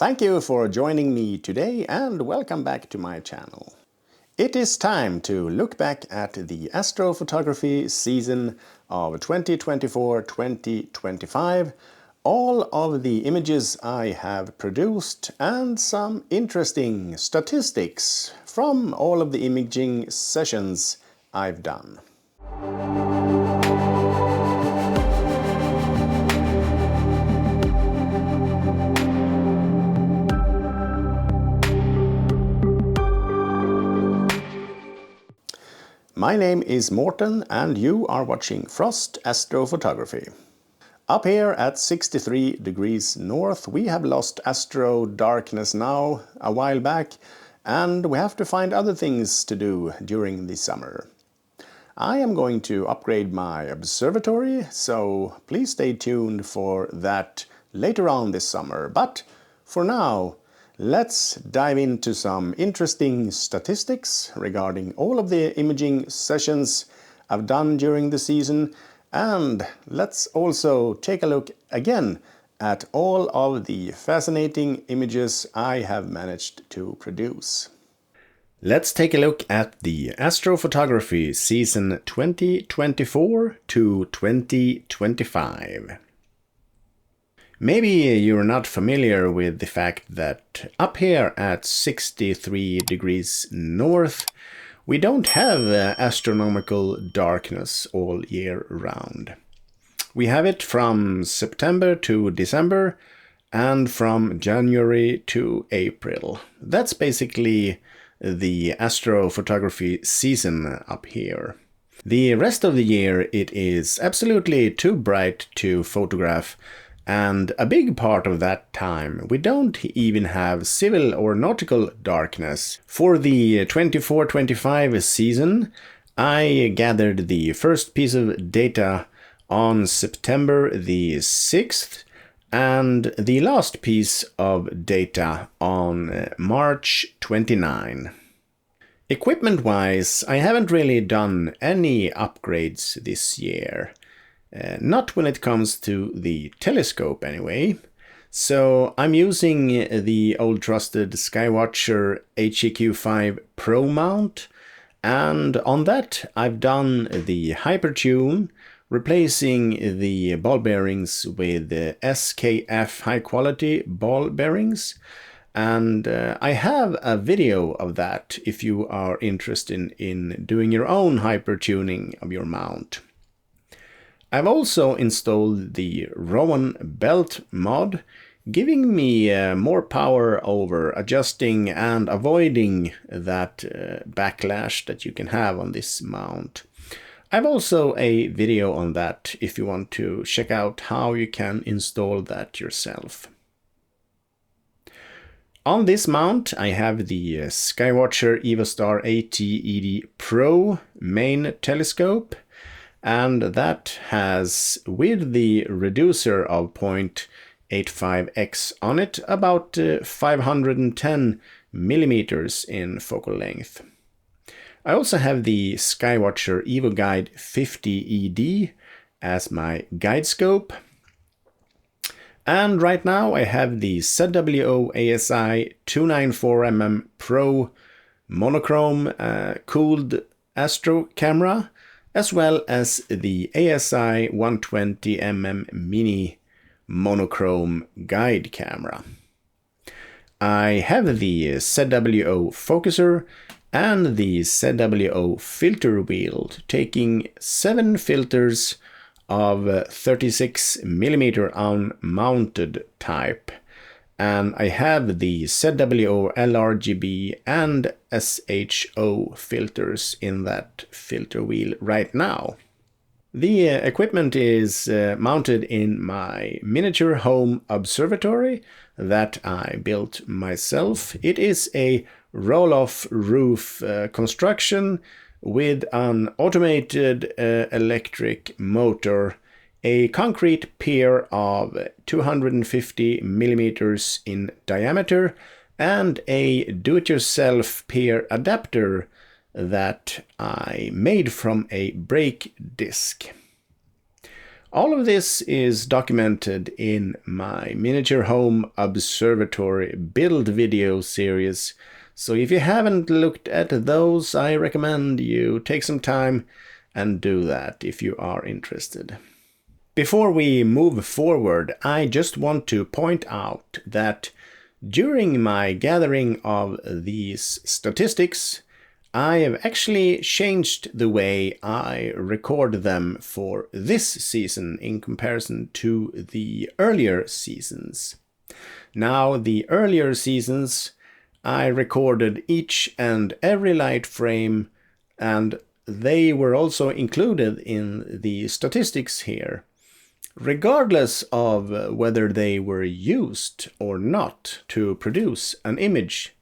Thank you for joining me today and welcome back to my channel. It is time to look back at the astrophotography season of 2024-2025, all of the images I have produced and some interesting statistics from all of the imaging sessions I've done. My name is Morten and you are watching Frost Astrophotography. Up here at 63 degrees north we have lost astro darkness now a while back, and we have to find other things to do during the summer. I am going to upgrade my observatory, so please stay tuned for that later on this summer. But for now, let's dive into some interesting statistics regarding all of the imaging sessions I've done during the season, and let's also take a look again at all of the fascinating images I have managed to produce. Let's take a look at the astrophotography season 2024 to 2025. Maybe you're not familiar with the fact that up here at 63 degrees north, we don't have astronomical darkness all year round. We have it from September to December and from January to April. That's basically the astrophotography season up here. The rest of the year it is absolutely too bright to photograph, and a big part of that time we don't even have civil or nautical darkness. For the 24-25 season, I gathered the first piece of data on September the 6th and the last piece of data on March 29. Equipment-wise, I haven't really done any upgrades this year. Not when it comes to the telescope anyway. So I'm using the old trusted Skywatcher HEQ5 Pro mount, and on that I've done the Hypertune, replacing the ball bearings with the SKF high quality ball bearings. And I have a video of that if you are interested in doing your own hypertuning of your mount. I've also installed the Rowan belt mod, giving me more power over adjusting and avoiding that backlash that you can have on this mount. I've also a video on that if you want to check out how you can install that yourself. On this mount I have the Skywatcher EvoStar AT-ED Pro main telescope, and that has, with the reducer of 0.85x on it, about 510 millimeters in focal length. I also have the Skywatcher EvoGuide 50 ED as my guide scope. And right now I have the ZWO ASI 294mm Pro monochrome cooled astro camera, as well as the ASI 120mm Mini monochrome guide camera. I have the ZWO focuser and the ZWO filter wheel, taking 7 filters of 36mm unmounted type, and I have the ZWO LRGB and SHO filters in that filter wheel right now. The equipment is mounted in my miniature home observatory that I built myself. It is a roll-off roof construction with an automated electric motor, a concrete pier of 250 millimeters in diameter, and a do-it-yourself pier adapter that I made from a brake disc. All of this is documented in my Miniature Home Observatory build video series. So if you haven't looked at those, I recommend you take some time and do that if you are interested. Before we move forward, I just want to point out that during my gathering of these statistics, I have actually changed the way I record them for this season in comparison to the earlier seasons. Now, the earlier seasons, I recorded each and every light frame, and they were also included in the statistics here, regardless of whether they were used or not to produce an image.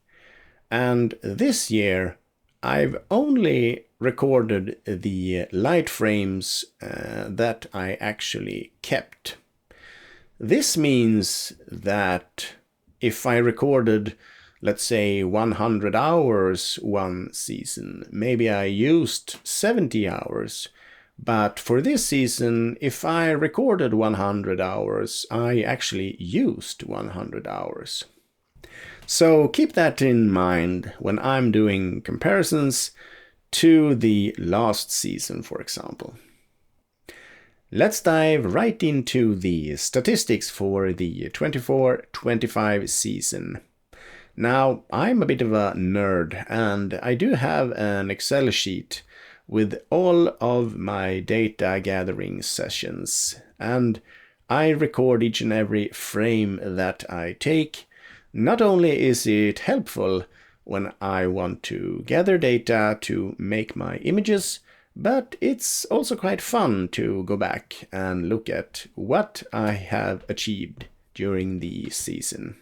And this year, I've only recorded the light frames that I actually kept. This means that if I recorded, let's say, 100 hours one season, maybe I used 70 hours. But for this season, if I recorded 100 hours, I actually used 100 hours. So keep that in mind when I'm doing comparisons to the last season, for example. Let's dive right into the statistics for the 24-25 season. Now, I'm a bit of a nerd, and I do have an Excel sheet with all of my data gathering sessions, and I record each and every frame that I take. Not only is it helpful when I want to gather data to make my images, but it's also quite fun to go back and look at what I have achieved during the season.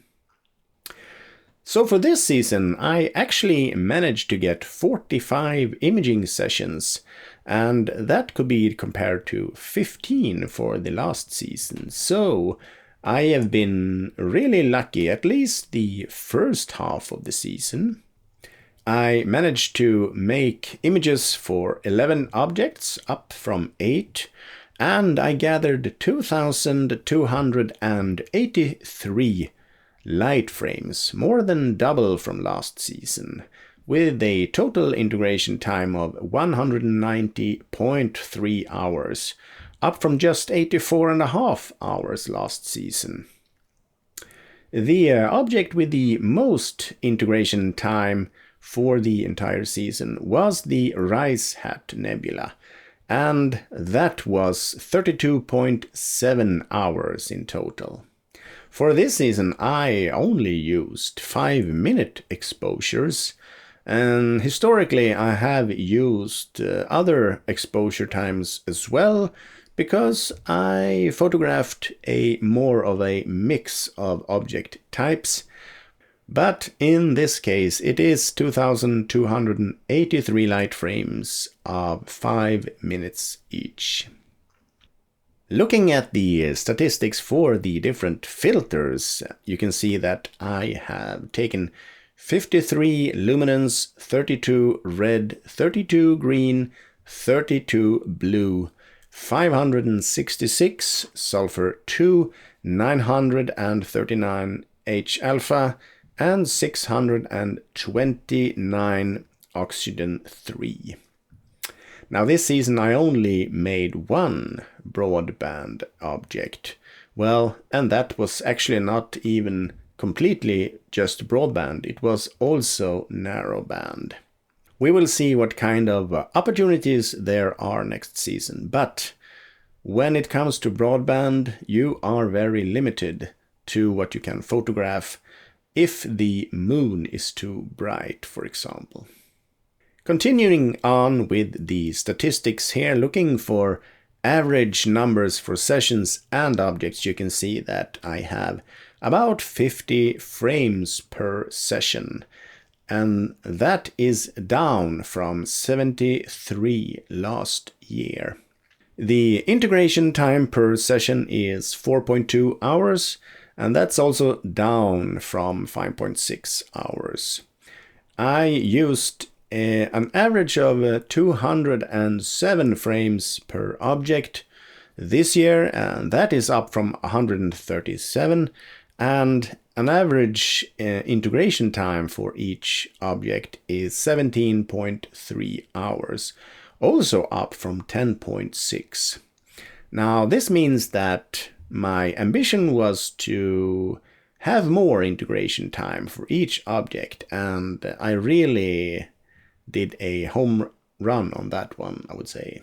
So for this season, I actually managed to get 45 imaging sessions, and that could be compared to 15 for the last season. So I have been really lucky, at least the first half of the season. I managed to make images for 11 objects, up from 8, and I gathered 2,283 light frames, more than double from last season, with a total integration time of 190.3 hours, up from just 84.5 hours last season. The object with the most integration time for the entire season was the Rice Hat Nebula, and that was 32.7 hours in total. For this season, I only used 5-minute exposures, and historically I have used other exposure times as well, because I photographed more of a mix of object types. But in this case, it is 2,283 light frames of 5 minutes each. Looking at the statistics for the different filters, you can see that I have taken 53 luminance, 32 red, 32 green, 32 blue, 566 sulfur 2, 939 H alpha, and 629 oxygen 3. Now this season I only made one broadband object. Well, and that was actually not even completely just broadband, it was also narrowband. We will see what kind of opportunities there are next season, but when it comes to broadband, you are very limited to what you can photograph if the moon is too bright, for example. Continuing on with the statistics here, looking for average numbers for sessions and objects, you can see that I have about 50 frames per session, and that is down from 73 last year. The integration time per session is 4.2 hours, and that's also down from 5.6 hours. I used an average of 207 frames per object, this year, and that is up from 137, and an average integration time for each object is 17.3 hours, also up from 10.6. Now this means that my ambition was to have more integration time for each object, and I really did a home run on that one, I would say.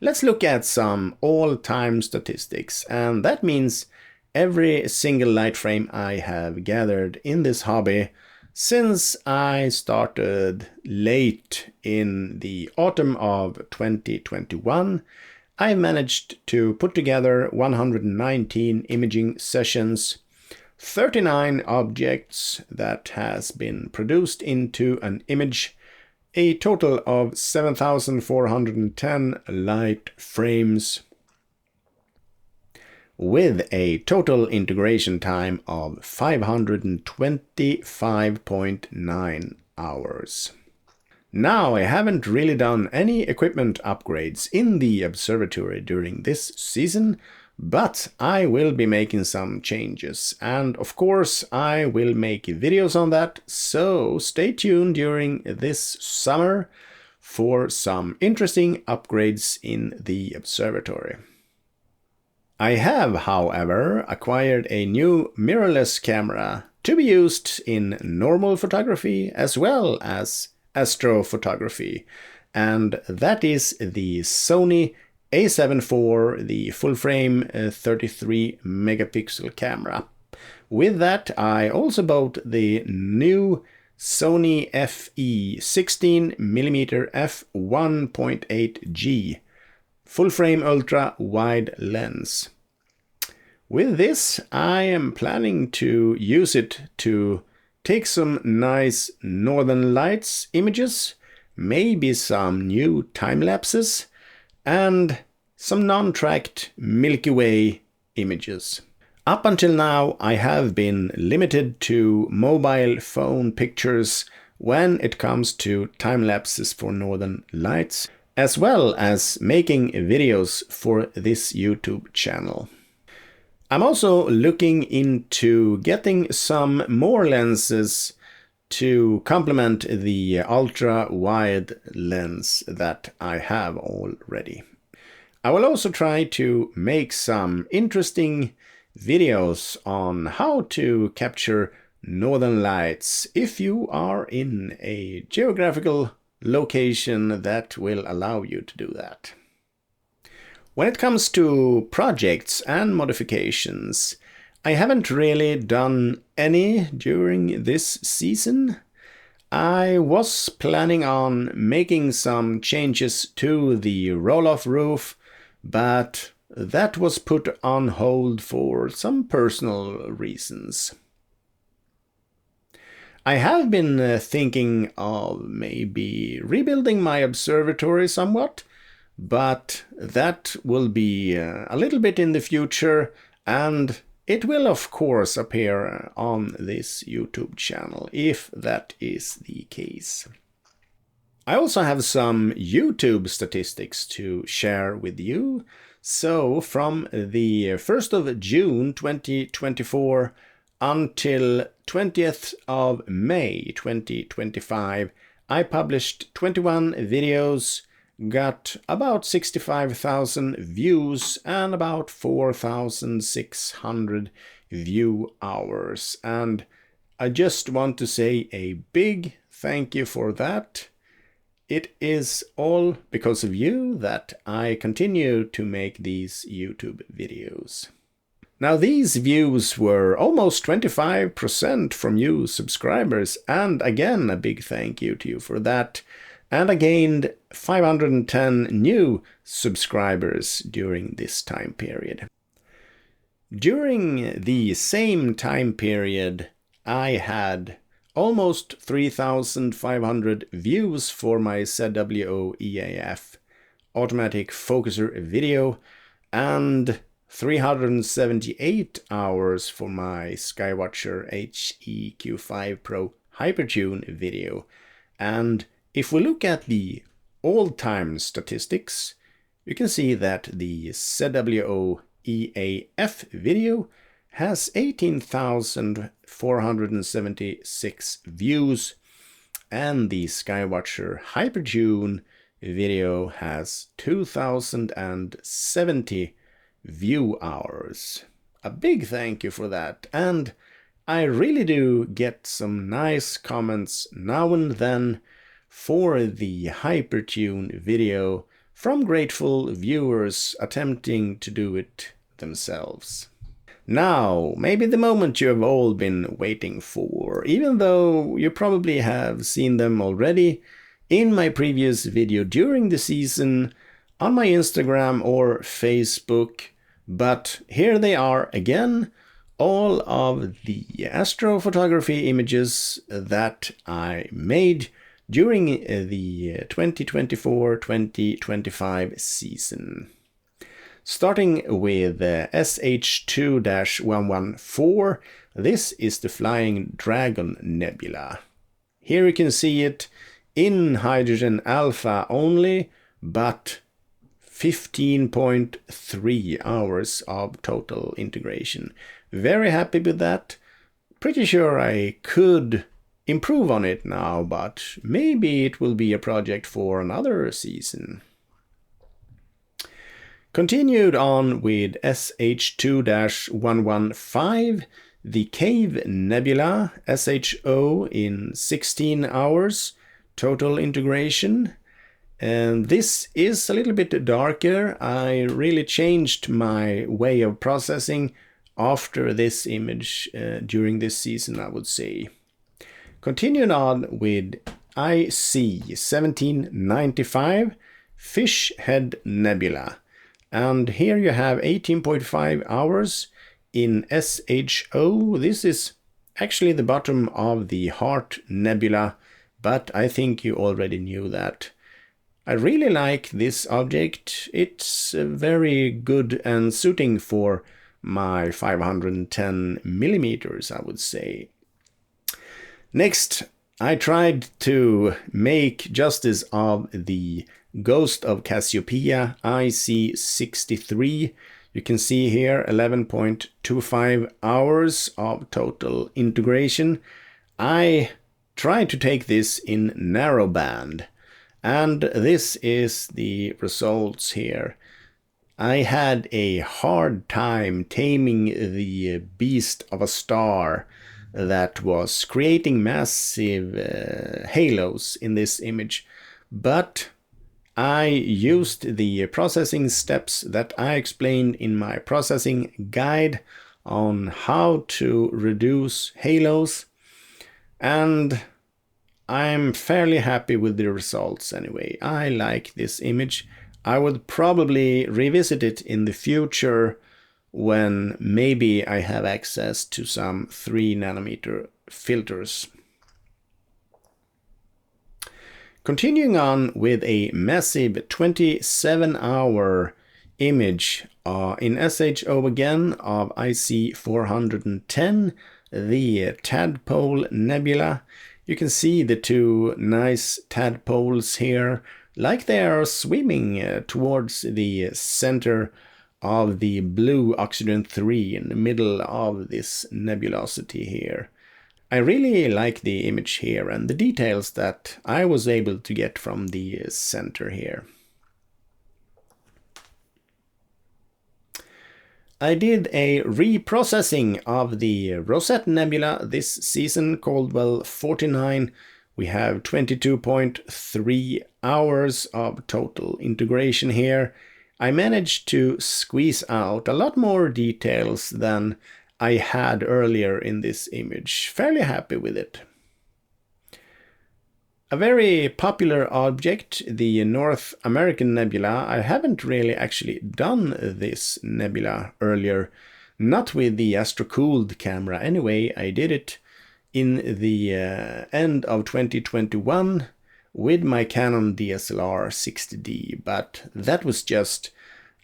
Let's look at some all-time statistics, and that means every single light frame I have gathered in this hobby since I started late in the autumn of 2021. I managed to put together 119 imaging sessions, 39 objects that has been produced into an image, a total of 7,410 light frames, with a total integration time of 525.9 hours. Now, I haven't really done any equipment upgrades in the observatory during this season, but I will be making some changes, and of course I will make videos on that, so stay tuned during this summer for some interesting upgrades in the observatory. I have, however, acquired a new mirrorless camera to be used in normal photography as well as astrophotography, and that is the Sony A7 IV, the full-frame 33 megapixel camera. With that, I also bought the new Sony FE 16mm f1.8G full-frame ultra-wide lens. With this, I am planning to use it to take some nice northern lights images, maybe some new time-lapses, and some non-tracked Milky Way images. Up until now, I have been limited to mobile phone pictures when it comes to time-lapses for northern lights, as well as making videos for this YouTube channel. I'm also looking into getting some more lenses to complement the ultra-wide lens that I have already. I will also try to make some interesting videos on how to capture northern lights if you are in a geographical location that will allow you to do that. When it comes to projects and modifications, I haven't really done any during this season. I was planning on making some changes to the roll-off roof, but that was put on hold for some personal reasons. I have been thinking of maybe rebuilding my observatory somewhat, but that will be a little bit in the future, and it will of course appear on this YouTube channel if that is the case. I also have some YouTube statistics to share with you. So from the 1st of June 2024 until 20th of May 2025, I published 21 videos, got about 65,000 views and about 4,600 view hours. And I just want to say a big thank you for that. It is all because of you that I continue to make these YouTube videos. Now, these views were almost 25% from you subscribers, and again a big thank you to you for that. And I gained 510 new subscribers during this time period. During the same time period, I had almost 3,500 views for my ZWO EAF automatic focuser video and 378 hours for my Skywatcher HEQ5 Pro Hypertune video. And if we look at the all-time statistics, you can see that the ZWO-EAF video has 18,476 views, and the Skywatcher Hypertune video has 2,070 view hours. A big thank you for that, and I really do get some nice comments now and then for the Hypertune video from grateful viewers attempting to do it themselves. Now, maybe the moment you have all been waiting for, even though you probably have seen them already in my previous video during the season, on my Instagram or Facebook, but here they are again, all of the astrophotography images that I made during the 2024-2025 season. Starting with SH2-114, this is the Flying Dragon Nebula. Here you can see it in hydrogen alpha only, but 15.3 hours of total integration. Very happy with that. Pretty sure I could improve on it now, but maybe it will be a project for another season. Continued on with SH2-115, the Cave Nebula, SHO in 16 hours, total integration. And this is a little bit darker. I really changed my way of processing after this image during this season, I would say. Continuing on with IC 1795, Fish Head Nebula. And here you have 18.5 hours in SHO. This is actually the bottom of the Heart Nebula, but I think you already knew that. I really like this object. It's very good and suiting for my 510 millimeters, I would say. Next, I tried to make justice of the Ghost of Cassiopeia IC63. You can see here 11.25 hours of total integration. I tried to take this in narrowband, and this is the results here. I had a hard time taming the beast of a star that was creating massive halos in this image, but I used the processing steps that I explained in my processing guide on how to reduce halos, and I'm fairly happy with the results anyway. I like this image. I would probably revisit it in the future when maybe I have access to some 3 nanometer filters. Continuing on with a massive 27-hour image in SHO again of IC410, the Tadpole Nebula. You can see the 2 nice tadpoles here, like they are swimming towards the center of the blue oxygen 3 in the middle of this nebulosity here. I really like the image here and the details that I was able to get from the center here. I did a reprocessing of the Rosette Nebula this season, Caldwell 49. We have 22.3 hours of total integration here. I managed to squeeze out a lot more details than I had earlier in this image. Fairly happy with it. A very popular object, the North American Nebula. I haven't really actually done this nebula earlier. Not with the Astrocooled camera anyway. I did it in the end of 2021 with my Canon DSLR 60D, but that was just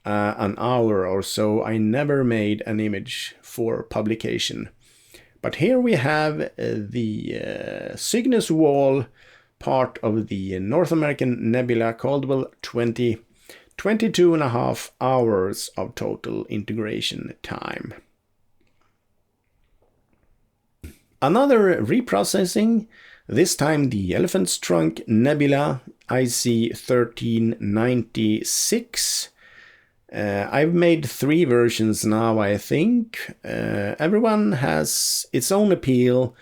an hour or so. I never made an image for publication. But here we have the Cygnus Wall part of the North American Nebula Caldwell 20, 22.5 hours of total integration time. Another reprocessing, this time the Elephant's Trunk Nebula IC 1396. I've made 3 versions now, I think. Everyone has its own appeal,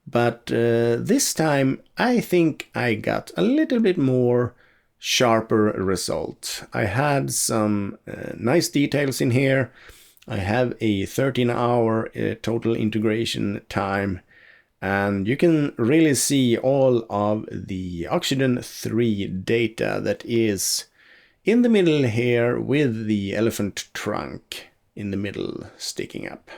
but this time I think I got a little bit more sharper result. I had some nice details in here. I have a 13-hour total integration time, and you can really see all of the Oxygen 3 data that is in the middle here with the elephant trunk in the middle sticking up.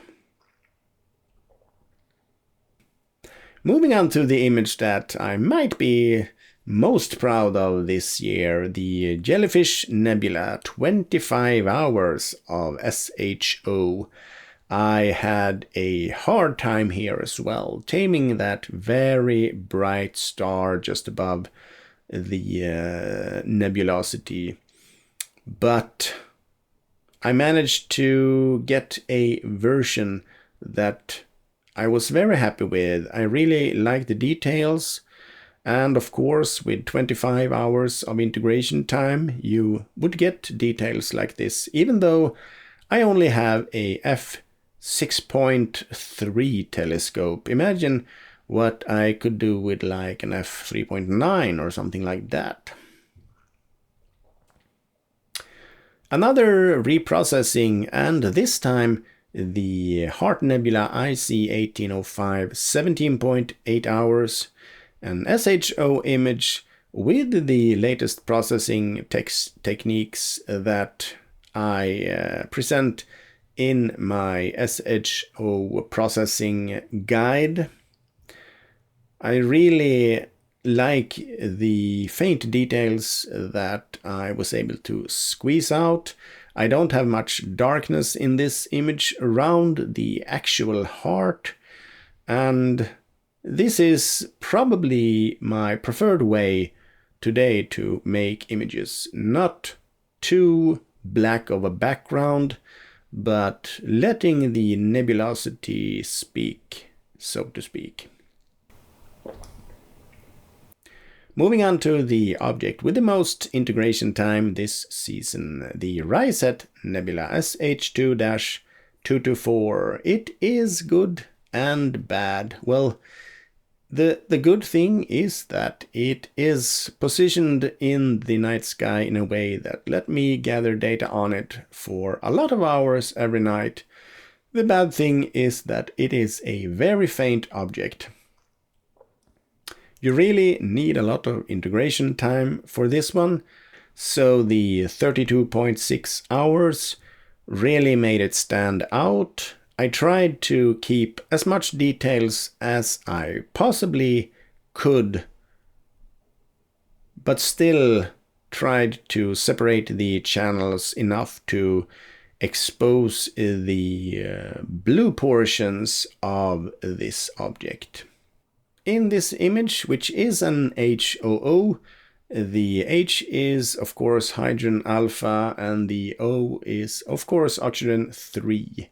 Moving on to the image that I might be most proud of this year, the Jellyfish Nebula, 25 hours of SHO. I had a hard time here as well, taming that very bright star just above the nebulosity. But I managed to get a version that I was very happy with. I really liked the details. And of course, with 25 hours of integration time, you would get details like this, even though I only have a f6.3 telescope. Imagine what I could do with like an f3.9 or something like that. Another reprocessing, and this time the Heart Nebula IC 1805, 17.8 hours, an SHO image with the latest processing techniques that I present in my SHO processing guide. I really like the faint details that I was able to squeeze out. I don't have much darkness in this image around the actual heart, and this is probably my preferred way today to make images. Not too black of a background, but letting the nebulosity speak, so to speak. Moving on to the object with the most integration time this season, the Rysat Nebula SH2-224. It is good and bad. Well, the good thing is that it is positioned in the night sky in a way that let me gather data on it for a lot of hours every night. The bad thing is that it is a very faint object. You really need a lot of integration time for this one, so the 32.6 hours really made it stand out. I tried to keep as much details as I possibly could, but still tried to separate the channels enough to expose the blue portions of this object. In this image, which is an HOO, the H is of course hydrogen alpha and the O is of course oxygen 3.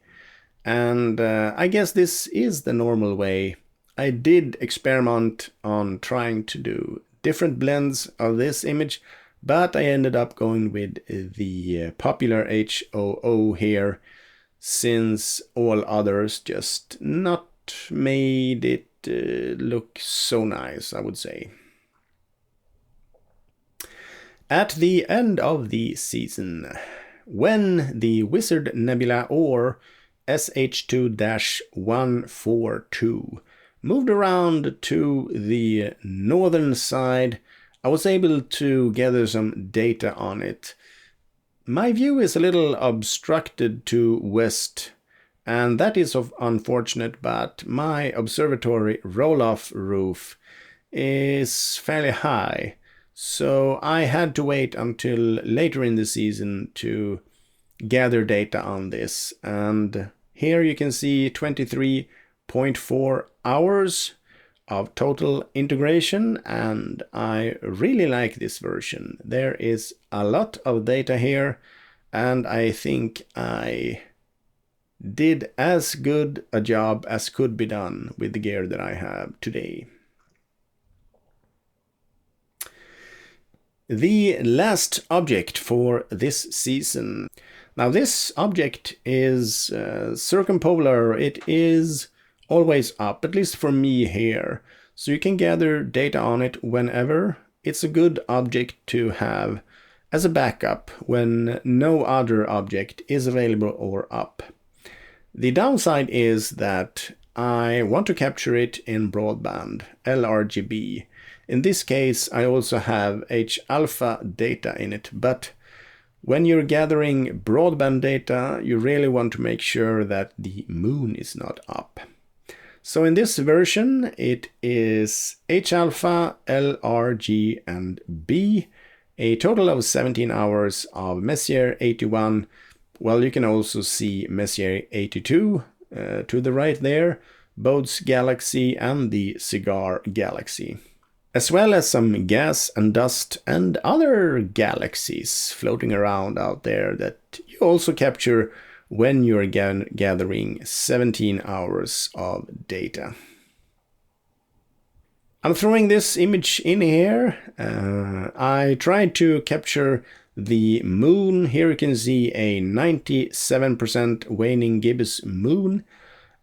And I guess this is the normal way. I did experiment on trying to do different blends of this image, but I ended up going with the popular HOO here, since all others just not made it look so nice, I would say. At the end of the season, when the Wizard Nebula, or SH2-142, moved around to the northern side, I was able to gather some data on it. My view is a little obstructed to west, and that is unfortunate, but my observatory roll-off roof is fairly high, so I had to wait until later in the season to gather data on this. And here you can see 23.4 hours of total integration, and I really like this version. There is a lot of data here, and I think I did as good a job as could be done with the gear that I have today. The last object for this season. Now this object is circumpolar. It is always up, at least for me here. So you can gather data on it whenever. It's a good object to have as a backup when no other object is available or up. The downside is that I want to capture it in broadband, LRGB. In this case, I also have H-alpha data in it, but when you're gathering broadband data, you really want to make sure that the moon is not up. So in this version, it is H-alpha, LRG, and B, a total of 17 hours of Messier 81. Well, you can also see Messier 82 to the right there, Bode's Galaxy and the Cigar Galaxy, as well as some gas and dust and other galaxies floating around out there that you also capture when you're gathering 17 hours of data. I'm throwing this image in here. I tried to capture the moon. Here you can see a 97% waning gibbous moon,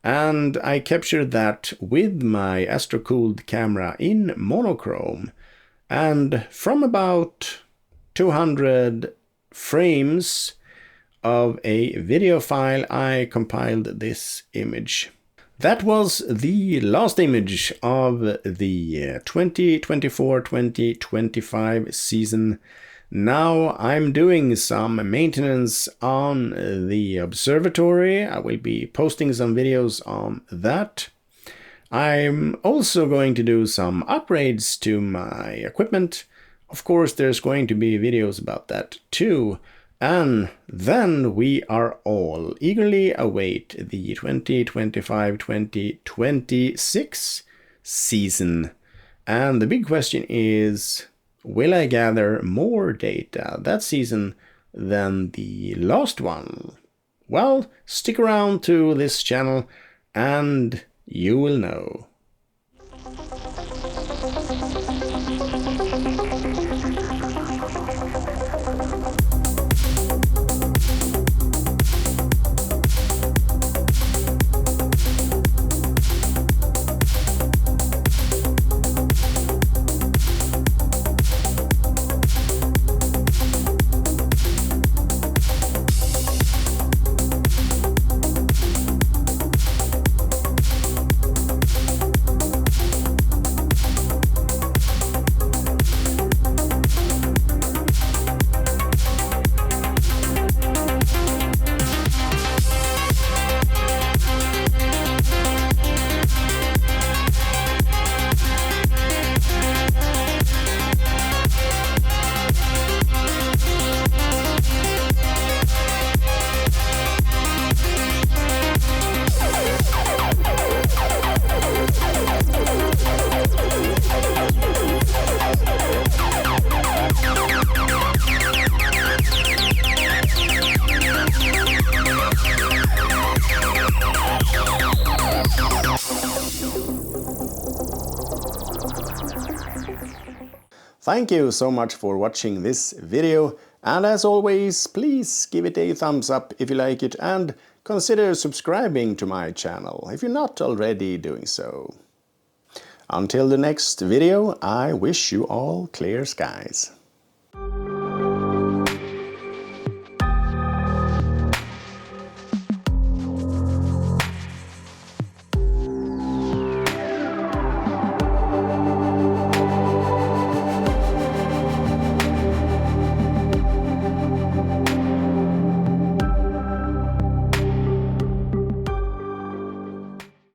and I captured that with my astro-cooled camera in monochrome, and from about 200 frames of a video file I compiled this image. That was the last image of the 2024-2025 season. Now I'm doing some maintenance on the observatory. I will be posting some videos on that. I'm also going to do some upgrades to my equipment. Of course, there's going to be videos about that too. And then we are all eagerly await the 2025-2026 season. And the big question is, will I gather more data that season than the last one? Well, stick around to this channel and you will know. Thank you so much for watching this video, and as always, please give it a thumbs up if you like it and consider subscribing to my channel if you're not already doing so. Until the next video, I wish you all clear skies.